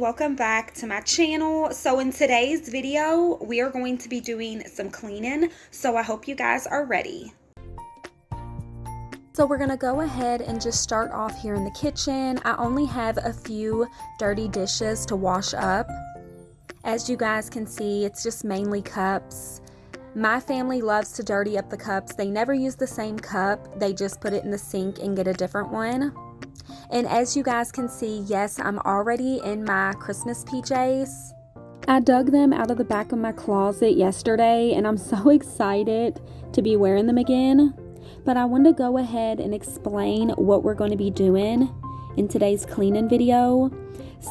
welcome back to my channel. So in today's video, we are going to be doing some cleaning, so I hope you guys are ready. So we're gonna go ahead and just start off here in the kitchen. I only have a few dirty dishes to wash up. As you guys can see, it's just mainly cups. My family loves to dirty up the cups. They never use the same cup. They just put it in the sink and get a different one. And as you guys can see, yes, I'm already in my Christmas PJs. I dug them out of the back of my closet yesterday, and I'm so excited to be wearing them again. But I wanted to go ahead and explain what we're going to be doing in today's cleaning video.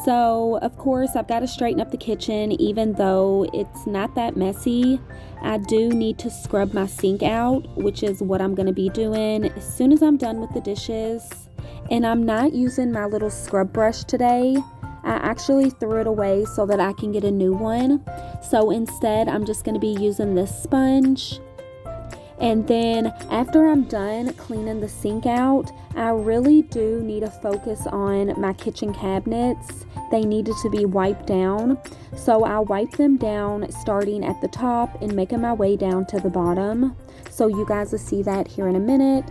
So, of course, I've got to straighten up the kitchen, even though it's not that messy. I do need to scrub my sink out, which is what I'm going to be doing as soon as I'm done with the dishes. And I'm not using my little scrub brush today. I actually threw it away so that I can get a new one. So instead, I'm just going to be using this sponge. And then after I'm done cleaning the sink out, I really do need to focus on my kitchen cabinets. They needed to be wiped down. So I'll wipe them down starting at the top and making my way down to the bottom. So you guys will see that here in a minute.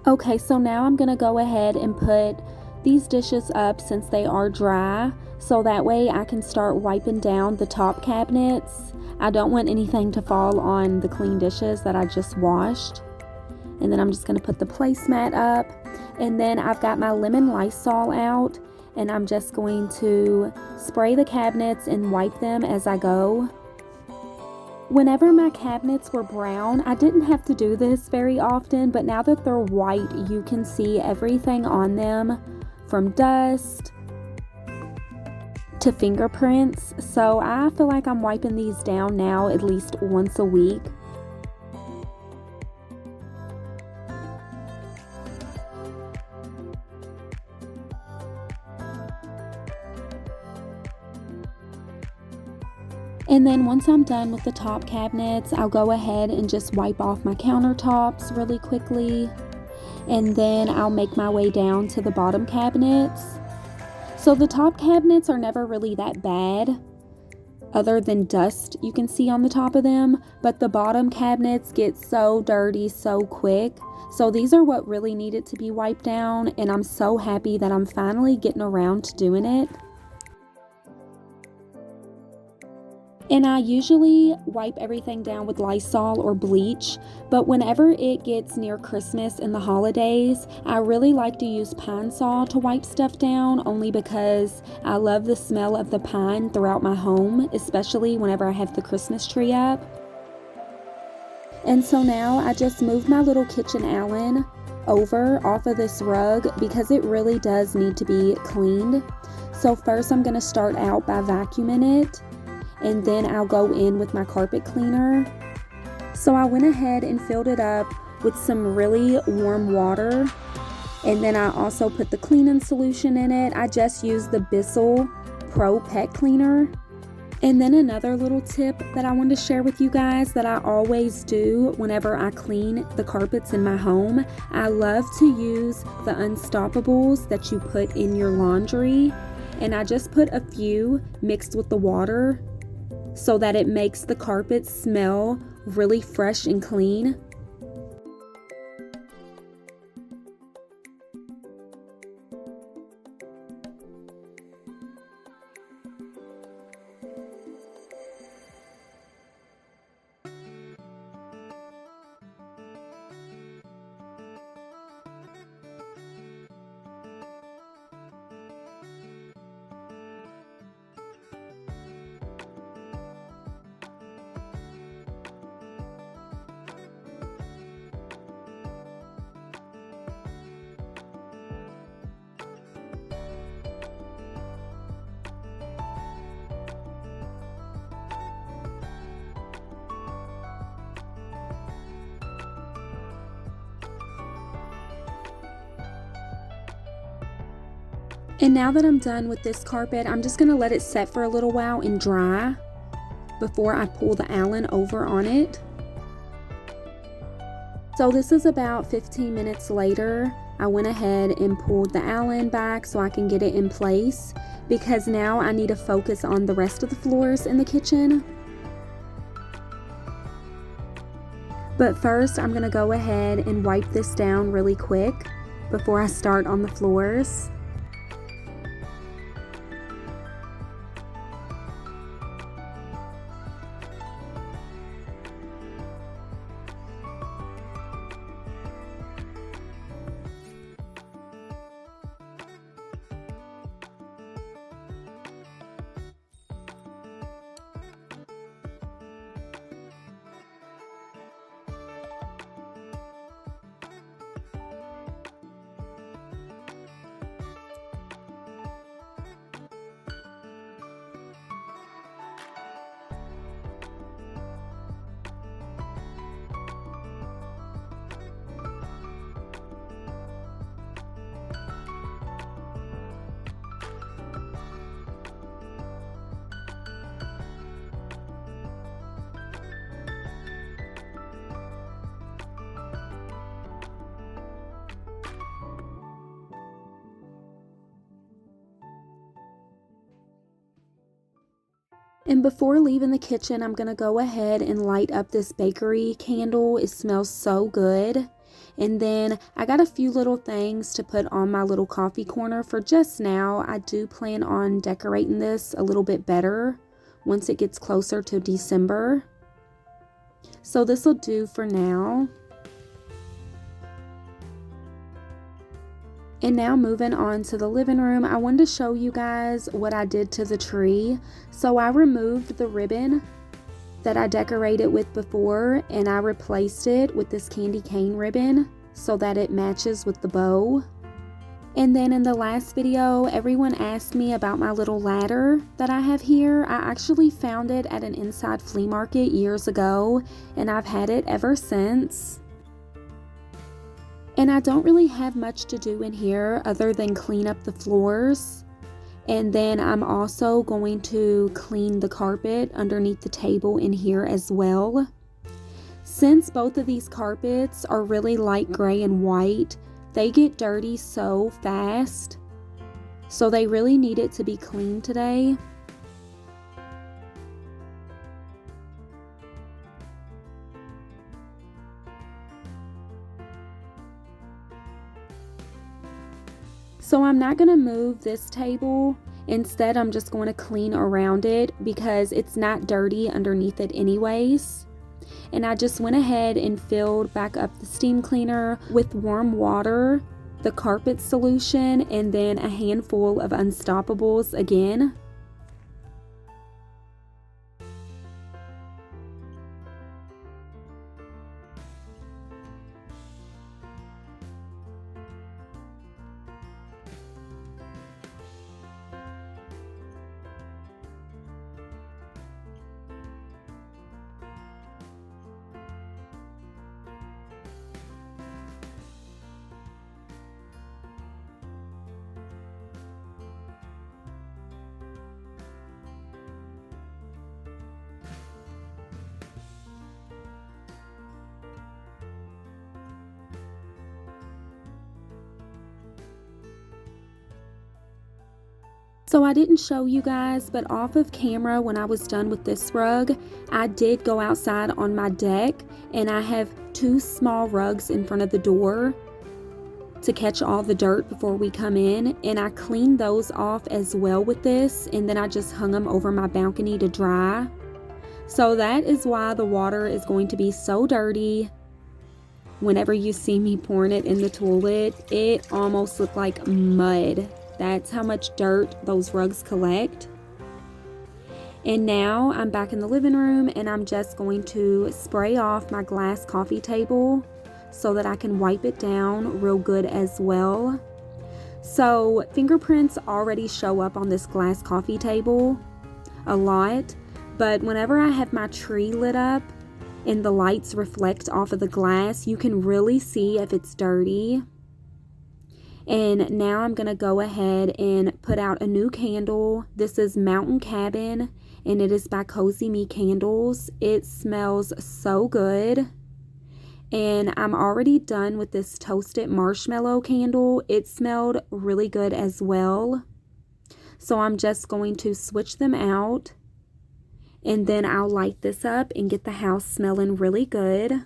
Okay, so now I'm going to go ahead and put these dishes up since they are dry, so that way I can start wiping down the top cabinets. I don't want anything to fall on the clean dishes that I just washed. And then I'm just going to put the placemat up, and then I've got my lemon Lysol out, and I'm just going to spray the cabinets and wipe them as I go. Whenever my cabinets were brown, I didn't have to do this very often, but now that they're white, you can see everything on them from dust to fingerprints. So I feel like I'm wiping these down now at least once a week. And then once I'm done with the top cabinets, I'll go ahead and just wipe off my countertops really quickly. And then I'll make my way down to the bottom cabinets. So the top cabinets are never really that bad, other than dust you can see on the top of them. But the bottom cabinets get so dirty so quick. So these are what really needed to be wiped down. And I'm so happy that I'm finally getting around to doing it. And I usually wipe everything down with Lysol or bleach, but whenever it gets near Christmas and the holidays, I really like to use Pine Sol to wipe stuff down, only because I love the smell of the pine throughout my home, especially whenever I have the Christmas tree up. And so now I just moved my little kitchen Allen over off of this rug because it really does need to be cleaned. So first I'm going to start out by vacuuming it. And then I'll go in with my carpet cleaner. So I went ahead and filled it up with some really warm water. And then I also put the cleaning solution in it. I just used the Bissell Pro Pet Cleaner. And then another little tip that I wanted to share with you guys that I always do whenever I clean the carpets in my home. I love to use the Unstoppables that you put in your laundry. And I just put a few mixed with the water, so that it makes the carpet smell really fresh and clean. And now that I'm done with this carpet, I'm just going to let it set for a little while and dry before I pull the Allen over on it. So this is about 15 minutes later. I went ahead and pulled the Allen back so I can get it in place, because now I need to focus on the rest of the floors in the kitchen. But first, I'm going to go ahead and wipe this down really quick before I start on the floors. And before leaving the kitchen, I'm going to go ahead and light up this bakery candle. It smells so good. And then I got a few little things to put on my little coffee corner for just now. I do plan on decorating this a little bit better once it gets closer to December. So this will do for now. And now moving on to the living room, I wanted to show you guys what I did to the tree. So I removed the ribbon that I decorated with before, and I replaced it with this candy cane ribbon so that it matches with the bow. And then in the last video, everyone asked me about my little ladder that I have here. I actually found it at an inside flea market years ago, and I've had it ever since. And I don't really have much to do in here other than clean up the floors. And then I'm also going to clean the carpet underneath the table in here as well. Since both of these carpets are really light gray and white, they get dirty so fast. So they really need it to be cleaned today. So I'm not going to move this table. Instead, I'm just going to clean around it because it's not dirty underneath it anyways. And I just went ahead and filled back up the steam cleaner with warm water, the carpet solution, and then a handful of Unstoppables again. So I didn't show you guys, but off of camera when I was done with this rug, I did go outside on my deck, and I have 2 small rugs in front of the door to catch all the dirt before we come in, and I cleaned those off as well with this, and then I just hung them over my balcony to dry. So that is why the water is going to be so dirty. Whenever you see me pouring it in the toilet, it almost looked like mud. That's how much dirt those rugs collect. And now I'm back in the living room, and I'm just going to spray off my glass coffee table so that I can wipe it down real good as well. So fingerprints already show up on this glass coffee table a lot, but whenever I have my tree lit up and the lights reflect off of the glass, you can really see if it's dirty. And now I'm going to go ahead and put out a new candle. This is Mountain Cabin, and it is by Cozy Me Candles. It smells so good. And I'm already done with this toasted marshmallow candle. It smelled really good as well. So I'm just going to switch them out. And then I'll light this up and get the house smelling really good.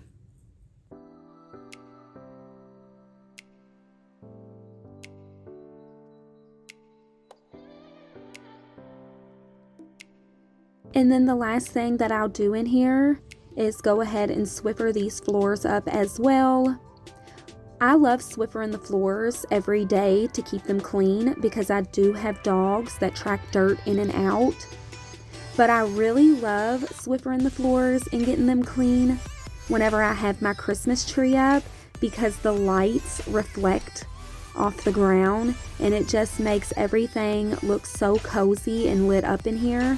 And then the last thing that I'll do in here is go ahead and Swiffer these floors up as well. I love Swiffering the floors every day to keep them clean because I do have dogs that track dirt in and out. But I really love Swiffering the floors and getting them clean whenever I have my Christmas tree up because the lights reflect off the ground and it just makes everything look so cozy and lit up in here.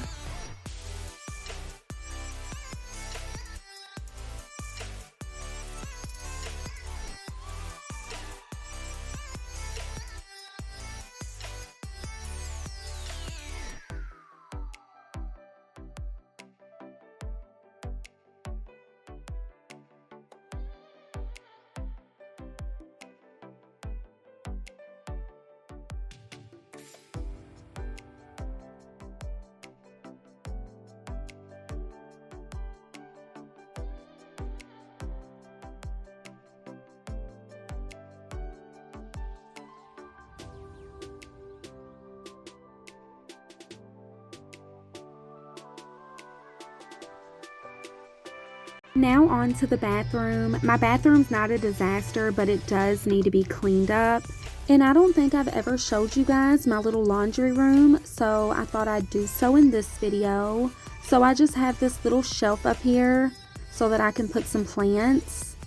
Now on to the bathroom. My bathroom's not a disaster, but it does need to be cleaned up. And I don't think I've ever showed you guys my little laundry room, so I thought I'd do so in this video. So I just have this little shelf up here so that I can put some plants.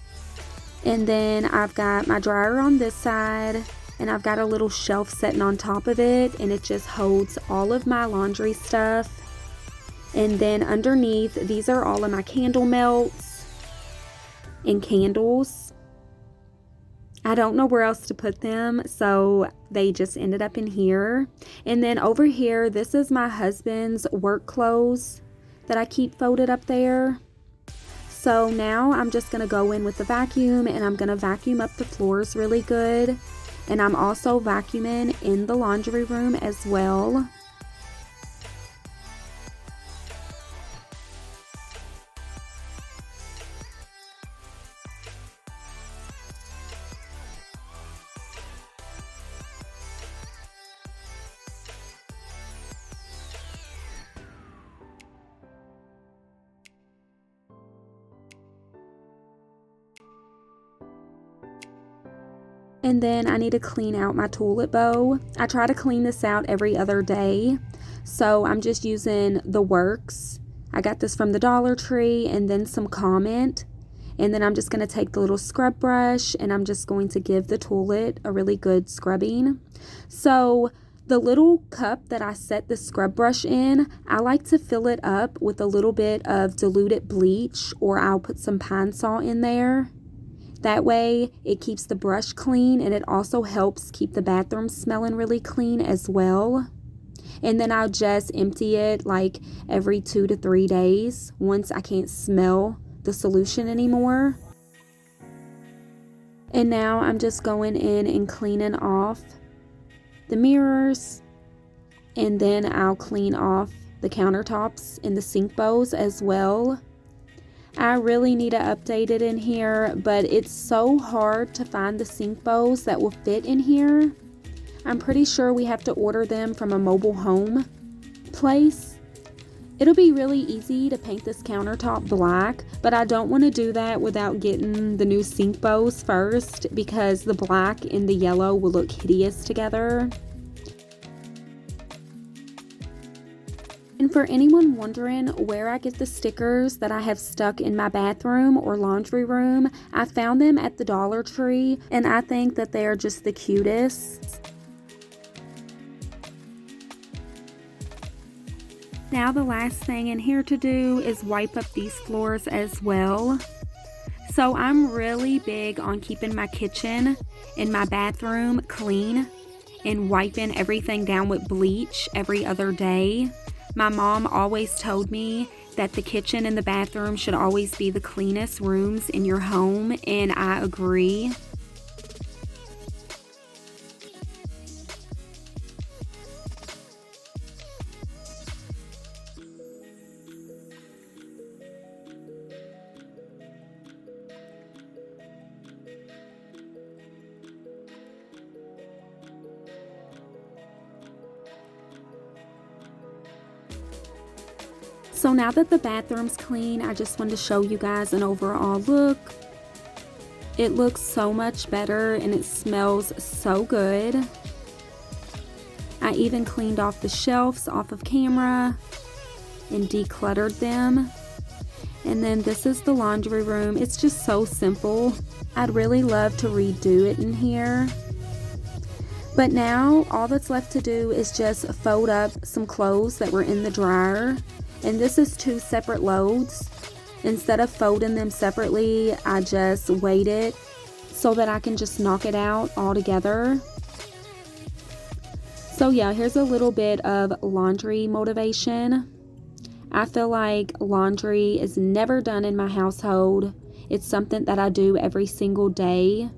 And then I've got my dryer on this side, and I've got a little shelf sitting on top of it, and it just holds all of my laundry stuff. And then underneath, these are all of my candle melts and candles. I don't know where else to put them, so they just ended up in here. And then over here, this is my husband's work clothes that I keep folded up there. So now I'm just going to go in with the vacuum and I'm going to vacuum up the floors really good. And I'm also vacuuming in the laundry room as well. And then I need to clean out my toilet bowl. I try to clean this out every other day. So I'm just using the Works. I got this from the Dollar Tree and then some Comment. And then I'm just going to take the little scrub brush and I'm just going to give the toilet a really good scrubbing. So the little cup that I set the scrub brush in, I like to fill it up with a little bit of diluted bleach, or I'll put some Pine Sol in there. That way it keeps the brush clean and it also helps keep the bathroom smelling really clean as well. And then I'll just empty it like every 2 to 3 days once I can't smell the solution anymore. And now I'm just going in and cleaning off the mirrors, and then I'll clean off the countertops and the sink bowls as well. I really need to update it in here, but it's so hard to find the sink bowls that will fit in here. I'm pretty sure we have to order them from a mobile home place. It'll be really easy to paint this countertop black, but I don't want to do that without getting the new sink bowls first, because the black and the yellow will look hideous together. And for anyone wondering where I get the stickers that I have stuck in my bathroom or laundry room, I found them at the Dollar Tree, and I think that they are just the cutest. Now the last thing in here to do is wipe up these floors as well. So I'm really big on keeping my kitchen in my bathroom clean and wiping everything down with bleach every other day. My mom always told me that the kitchen and the bathroom should always be the cleanest rooms in your home, and I agree. So now that the bathroom's clean, I just wanted to show you guys an overall look. It looks so much better and it smells so good. I even cleaned off the shelves off of camera and decluttered them. And then this is the laundry room. It's just so simple. I'd really love to redo it in here. But now all that's left to do is just fold up some clothes that were in the dryer. And this is 2 separate loads. Instead of folding them separately, I just waited so that I can just knock it out all together. So yeah, here's a little bit of laundry motivation. I feel like laundry is never done in my household. It's something that I do every single day.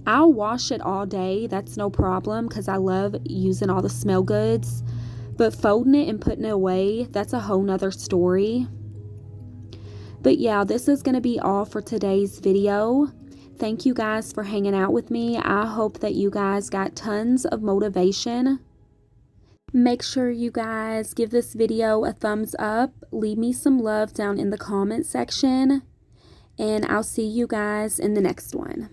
I'll wash it all day, that's no problem, because I love using all the smell goods. But folding it and putting it away, that's a whole nother story. But yeah, this is going to be all for today's video. Thank you guys for hanging out with me. I hope that you guys got tons of motivation. Make sure you guys give this video a thumbs up. Leave me some love down in the comment section. And I'll see you guys in the next one.